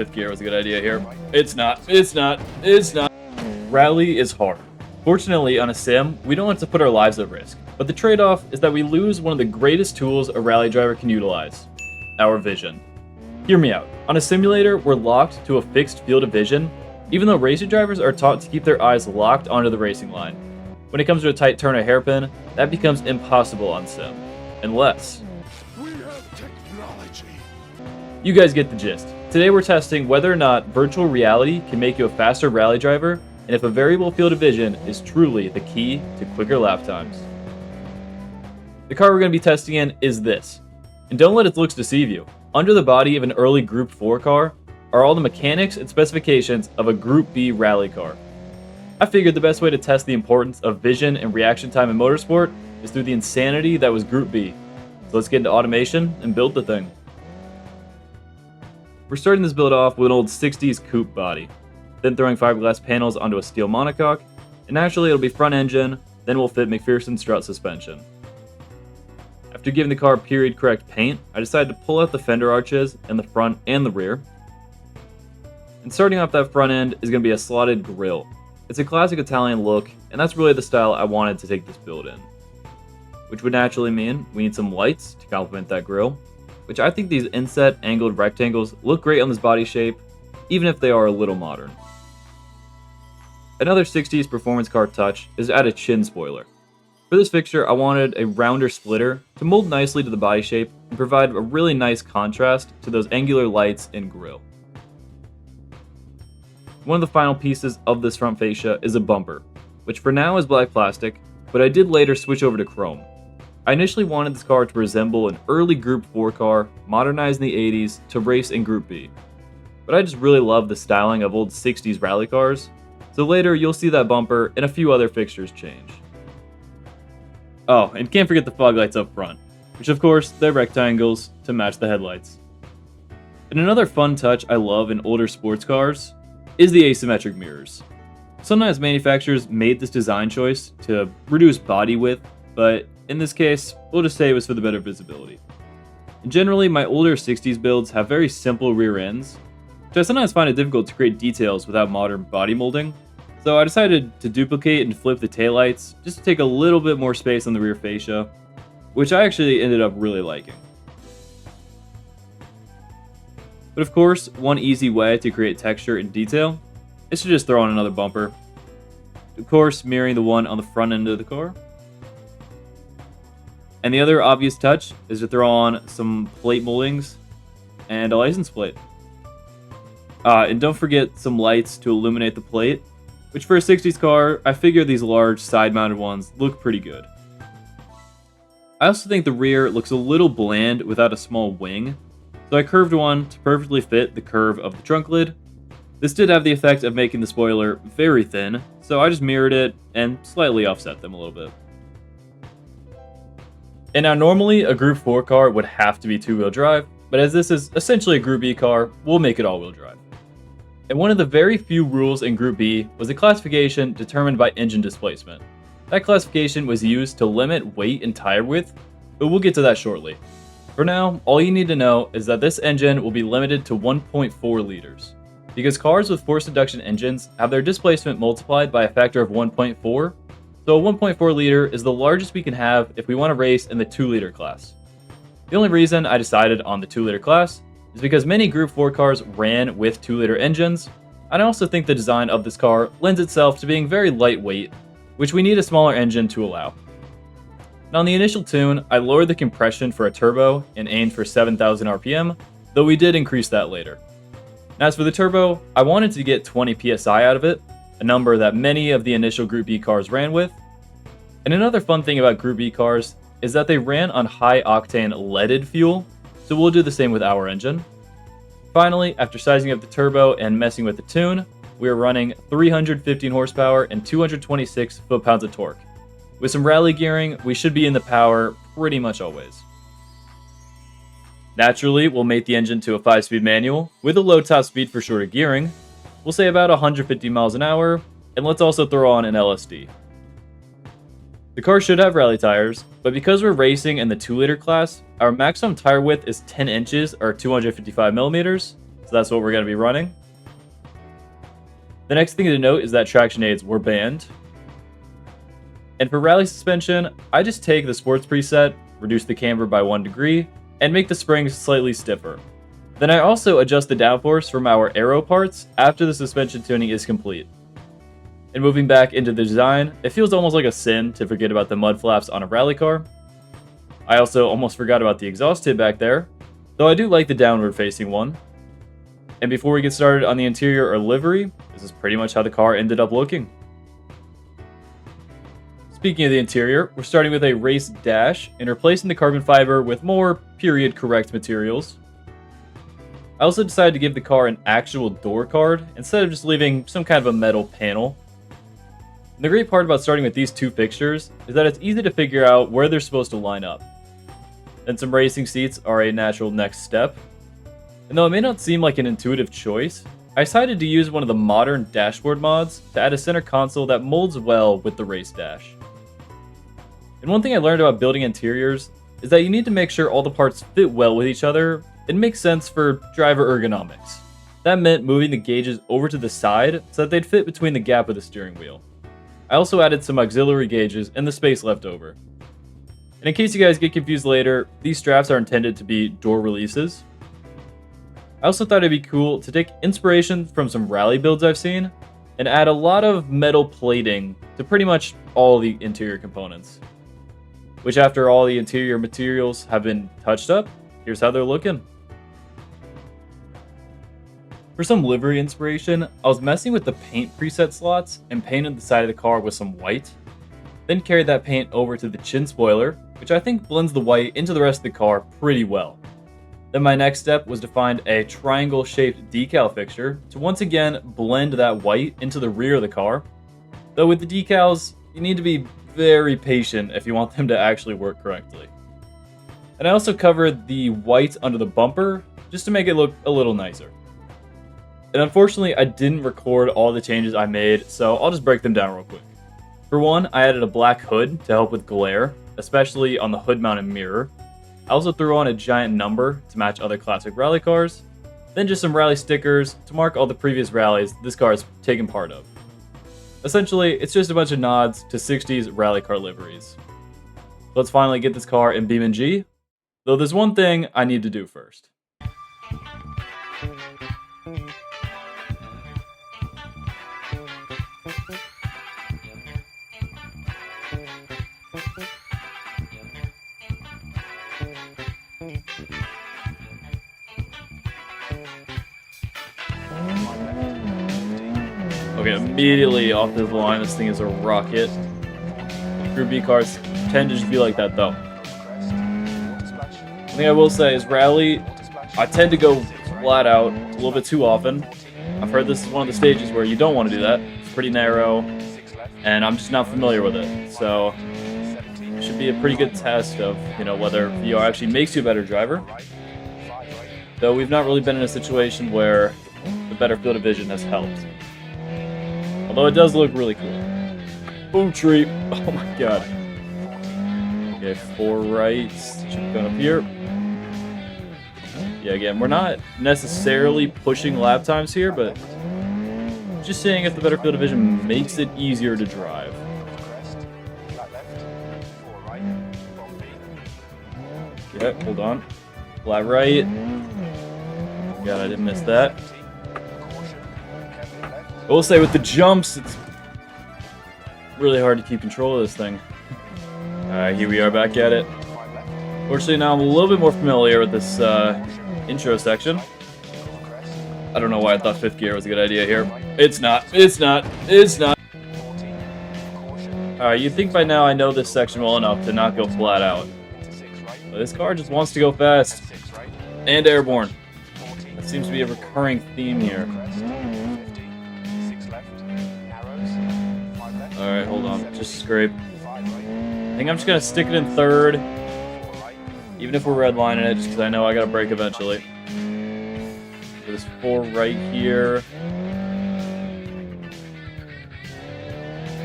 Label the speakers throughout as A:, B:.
A: Fifth gear was a good idea here. It's not. It's not. It's not. Rally is hard. Fortunately, on a sim, we don't have to put our lives at risk. But the trade-off is that we lose one of the greatest tools a rally driver can utilize: our vision. Hear me out. On a simulator, we're locked to a fixed field of vision, even though racing drivers are taught to keep their eyes locked onto the racing line. When it comes to a tight turn or hairpin, that becomes impossible on sim. Unless
B: we have technology.
A: You guys get the gist. Today we're testing whether or not virtual reality can make you a faster rally driver, and if a variable field of vision is truly the key to quicker lap times. The car we're going to be testing in is this. And don't let its looks deceive you. Under the body of an early Group 4 car are all the mechanics and specifications of a Group B rally car. I figured the best way to test the importance of vision and reaction time in motorsport is through the insanity that was Group B. So let's get into automation and build the thing. We're starting this build off with an old 60s coupe body, then throwing fiberglass panels onto a steel monocoque, and naturally it'll be front engine, then we'll fit McPherson strut suspension. After giving the car period correct paint, I decided to pull out the fender arches in the front and the rear. And starting off that front end is going to be a slotted grille. It's a classic Italian look, and that's really the style I wanted to take this build in. Which would naturally mean we need some lights to complement that grille, which I think these inset angled rectangles look great on this body shape, even if they are a little modern. Another 60s performance car touch is to add a chin spoiler. For this fixture, I wanted a rounder splitter to mold nicely to the body shape and provide a really nice contrast to those angular lights and grille. One of the final pieces of this front fascia is a bumper, which for now is black plastic, but I did later switch over to chrome. I initially wanted this car to resemble an early Group 4 car, modernized in the 80s to race in Group B. But I just really love the styling of old 60s rally cars, so later you'll see that bumper and a few other fixtures change. Oh, and can't forget the fog lights up front, which of course, they're rectangles to match the headlights. And another fun touch I love in older sports cars is the asymmetric mirrors. Sometimes manufacturers made this design choice to reduce body width, but in this case, we'll just say it was for the better visibility. And generally, my older 60s builds have very simple rear ends, which I sometimes find it difficult to create details without modern body molding, so I decided to duplicate and flip the taillights just to take a little bit more space on the rear fascia, which I actually ended up really liking. But of course, one easy way to create texture and detail is to just throw on another bumper. Of course, mirroring the one on the front end of the car. And the other obvious touch is to throw on some plate moldings and a license plate. And don't forget some lights to illuminate the plate, which for a 60s car, I figure these large side-mounted ones look pretty good. I also think the rear looks a little bland without a small wing, so I curved one to perfectly fit the curve of the trunk lid. This did have the effect of making the spoiler very thin, so I just mirrored it and slightly offset them a little bit. And now normally a Group 4 car would have to be two-wheel drive, but as this is essentially a Group B car, we'll make it all-wheel drive. And one of the very few rules in Group B was a classification determined by engine displacement. That classification was used to limit weight and tire width, but we'll get to that shortly. For now, all you need to know is that this engine will be limited to 1.4 liters. Because cars with forced induction engines have their displacement multiplied by a factor of 1.4, so a 1.4 liter is the largest we can have if we want to race in the 2-liter class. The only reason I decided on the 2-liter class is because many Group 4 cars ran with 2-liter engines, and I also think the design of this car lends itself to being very lightweight, which we need a smaller engine to allow. Now on the initial tune, I lowered the compression for a turbo and aimed for 7,000 RPM, though we did increase that later. And as for the turbo, I wanted to get 20 PSI out of it, a number that many of the initial Group B cars ran with. And another fun thing about Group B cars is that they ran on high-octane leaded fuel, so we'll do the same with our engine. Finally, after sizing up the turbo and messing with the tune, we are running 315 horsepower and 226 foot-pounds of torque. With some rally gearing, we should be in the power pretty much always. Naturally, we'll mate the engine to a 5-speed manual, with a low top speed for shorter gearing. We'll say about 150 miles an hour, and let's also throw on an LSD. The car should have rally tires, but because we're racing in the 2-liter class, our maximum tire width is 10 inches or 255 millimeters, so that's what we're going to be running. The next thing to note is that traction aids were banned. And for rally suspension, I just take the sports preset, reduce the camber by 1 degree, and make the springs slightly stiffer. Then I also adjust the downforce from our aero parts after the suspension tuning is complete. And moving back into the design, it feels almost like a sin to forget about the mud flaps on a rally car. I also almost forgot about the exhaust tip back there, though I do like the downward facing one. And before we get started on the interior or livery, this is pretty much how the car ended up looking. Speaking of the interior, we're starting with a race dash and replacing the carbon fiber with more period correct materials. I also decided to give the car an actual door card instead of just leaving some kind of a metal panel. And the great part about starting with these two fixtures is that it's easy to figure out where they're supposed to line up. Then some racing seats are a natural next step. And though it may not seem like an intuitive choice, I decided to use one of the modern dashboard mods to add a center console that molds well with the race dash. And one thing I learned about building interiors is that you need to make sure all the parts fit well with each other and make sense for driver ergonomics. That meant moving the gauges over to the side so that they'd fit between the gap of the steering wheel. I also added some auxiliary gauges in the space left over. And in case you guys get confused later, these straps are intended to be door releases. I also thought it'd be cool to take inspiration from some rally builds I've seen and add a lot of metal plating to pretty much all the interior components. Which after all the interior materials have been touched up, here's how they're looking. For some livery inspiration, I was messing with the paint preset slots and painted the side of the car with some white. Then carried that paint over to the chin spoiler, which I think blends the white into the rest of the car pretty well. Then my next step was to find a triangle-shaped decal fixture to once again blend that white into the rear of the car. Though with the decals, you need to be very patient if you want them to actually work correctly. And I also covered the white under the bumper just to make it look a little nicer. And unfortunately, I didn't record all the changes I made, so I'll just break them down real quick. For one, I added a black hood to help with glare, especially on the hood-mounted mirror. I also threw on a giant number to match other classic rally cars, then just some rally stickers to mark all the previous rallies this car has taken part of. Essentially, it's just a bunch of nods to 60s rally car liveries. Let's finally get this car in BeamNG, though there's one thing I need to do first. Okay, immediately off the line, this thing is a rocket. Group B cars tend to just be like that, though. One thing I will say is rally, I tend to go flat out a little bit too often. I've heard this is one of the stages where you don't want to do that. It's pretty narrow, and I'm just not familiar with it. So, it should be a pretty good test of, whether VR actually makes you a better driver. Though we've not really been in a situation where the better field of vision has helped. Although it does look really cool. Boom tree. Oh my god. Okay, 4 rights. Should be going up here. Yeah, again, we're not necessarily pushing lap times here, but just saying if the better field of vision makes it easier to drive. Yeah, hold on. Flat right. God, I didn't miss that. I will say with the jumps, it's really hard to keep control of this thing. Alright, here we are back at it. Fortunately, now I'm a little bit more familiar with this intro section. I don't know why I thought 5th gear was a good idea here. It's not. It's not. It's not. Alright, you'd think by now I know this section well enough to not go flat out. But this car just wants to go fast. And airborne. That seems to be a recurring theme here. Alright, hold on. Just scrape. I think I'm just gonna stick it in 3rd. Even if we're redlining it, just because I know I gotta brake eventually. There's 4 right here.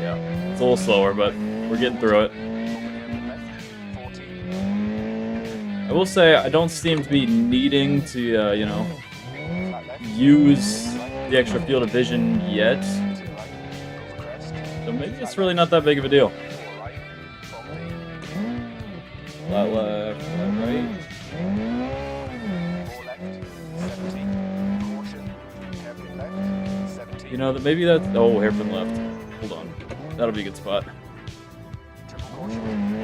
A: Yeah, it's a little slower, but we're getting through it. I will say, I don't seem to be needing to, use the extra field of vision yet, so maybe it's really not that big of a deal. Flat left, flat right. You know, that maybe that's... Oh, hairpin left. Hold on. That'll be a good spot.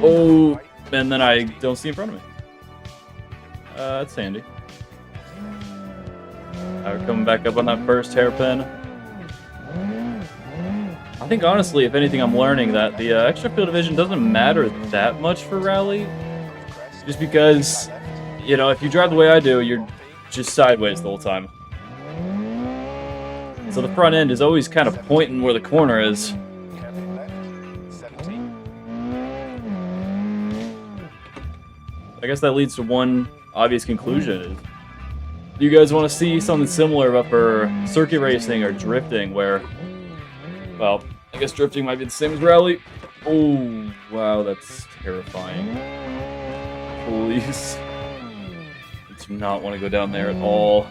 A: Oh, and then I don't see in front of me. That's handy. We're coming back up on that first hairpin. I think, honestly, if anything, I'm learning that the extra field of vision doesn't matter that much for rally. Just because, you know, if you drive the way I do, you're just sideways the whole time. So the front end is always kind of pointing where the corner is. I guess that leads to one obvious conclusion. Is, do you guys want to see something similar but for circuit racing or drifting where, well, I guess drifting might be the same as rally. Oh, wow, that's terrifying. Please. I do not want to go down there at all.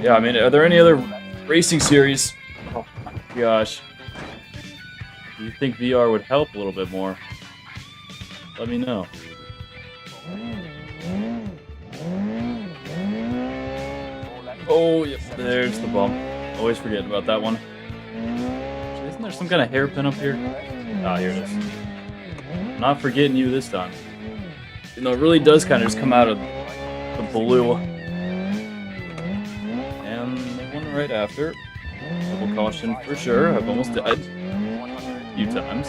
A: Yeah, I mean, are there any other racing series? Oh my gosh. Do you think VR would help a little bit more? Let me know. Oh, yep, there's the bump. Always forgetting about that one. Isn't there some kind of hairpin up here? Ah, here it is. I'm not forgetting you this time. You know, it really does kind of just come out of the blue. And the one right after. Double caution for sure. I've almost died a few times.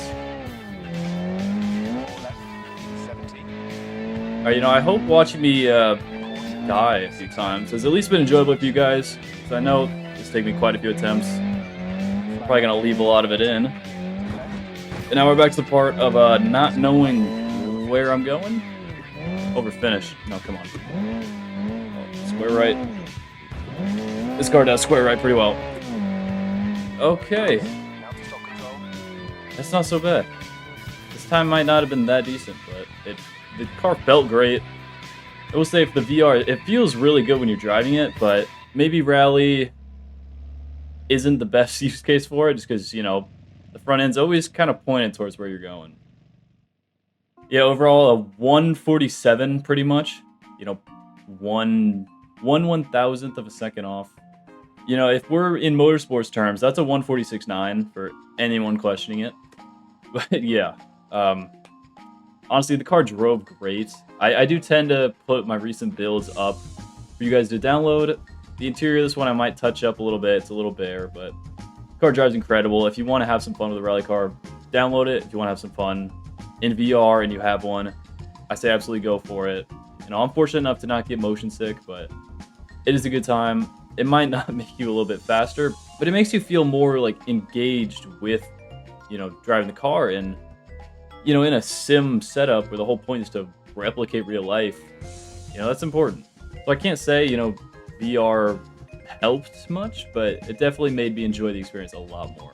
A: Alright, you know, I hope watching me die a few times has at least been enjoyable for you guys. Because I know it's taken me quite a few attempts. I'm probably going to leave a lot of it in. And now we're back to the part of not knowing where I'm going. Over finish. No, come on. Oh, square right. This car does square right pretty well. Okay. That's not so bad. This time might not have been that decent, but the car felt great. I will say, if the VR, it feels really good when you're driving it, but maybe rally isn't the best use case for it, just because, you know, the front end's always kind of pointed towards where you're going. Yeah, overall, a 147 pretty much. You know, one 1/1000th of a second off. You know, if we're in motorsports terms, that's a 146.9 for anyone questioning it. But yeah, honestly, the car drove great. I do tend to put my recent builds up for you guys to download. The interior of this one I might touch up a little bit. It's a little bare, but the car drives incredible. If you want to have some fun with a rally car, download it. If you want to have some fun in VR and you have one, I say absolutely go for it. You know, I'm fortunate enough to not get motion sick, but it is a good time. It might not make you a little bit faster, but it makes you feel more like engaged with, you know, driving the car and, you know, in a sim setup where the whole point is to replicate real life. You know, that's important. So I can't say, you know, VR helped much, but it definitely made me enjoy the experience a lot more.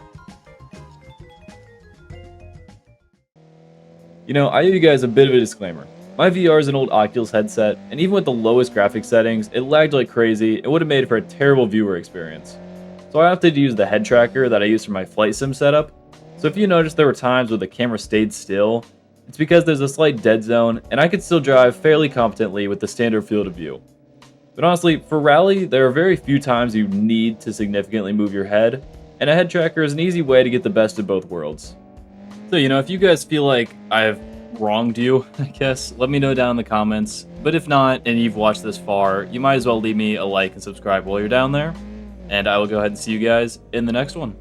A: You know, I give you guys a bit of a disclaimer. My VR is an old Oculus headset, and even with the lowest graphics settings, it lagged like crazy. It would have made for a terrible viewer experience. So I opted to use the head tracker that I use for my flight sim setup. So if you notice there were times where the camera stayed still, it's because there's a slight dead zone, and I could still drive fairly competently with the standard field of view. But honestly, for rally, there are very few times you need to significantly move your head, and a head tracker is an easy way to get the best of both worlds. So, you know, if you guys feel like I've wronged you, I guess, let me know down in the comments. But if not, and you've watched this far, you might as well leave me a like and subscribe while you're down there. And I will go ahead and see you guys in the next one.